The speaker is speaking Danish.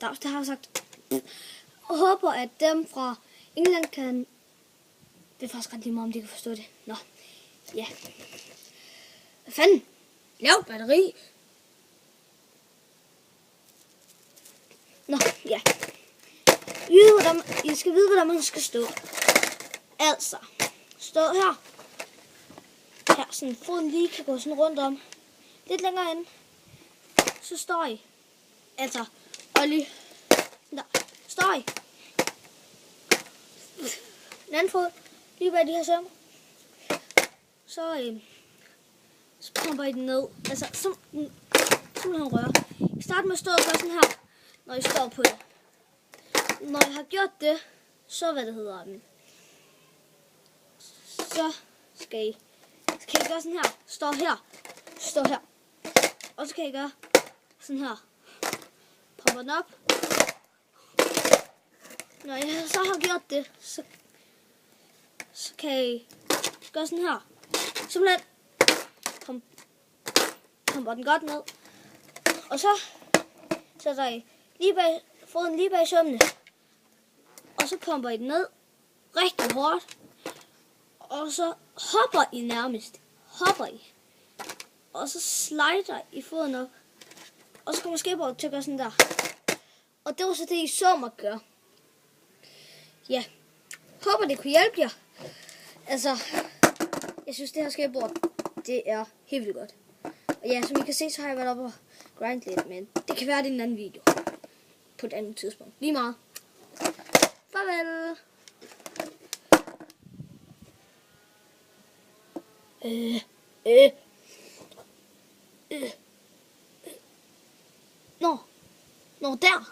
Dags, der har sagt, og håber, at dem fra England kan... Det er faktisk ret lige meget, om de kan forstå det. Nå, ja. Hvad fanden? Lav batteri. Nå, ja. I skal vide, hvordan man skal stå. Altså, stå her. Her, sådan foden lige kan gå sådan rundt om. Lidt længere ind. Så står I. Altså, og lige der. Står I. Den anden fod. Lige bag de her sømmer. Så pumper I den ned. Altså, simpelthen røre. I starter med at stå og gøre sådan her, når I står på det. Når I har gjort det, så så skal I gøre sådan her. Stå her. Og så kan I gøre sådan her. Pumper den op. Når I så har gjort det, så kan I gøre sådan her. Simpelthen pumper den godt ned. Og så sætter I foden lige bag sømmene. Og så pumper I den ned rigtig hårdt. Og så hopper I nærmest. Og så slider I foden op. Og så kommer skateboardet til at gøre sådan der. Og det var så det, I så mig gøre. Ja. Håber, det kunne hjælpe jer. Altså, jeg synes, det her skateboard, det er helt vildt godt. Og ja, som I kan se, så har jeg været oppe og grind lidt, men det kan være, det er en anden video. På et andet tidspunkt. Lige meget. Farvel. Nå, der.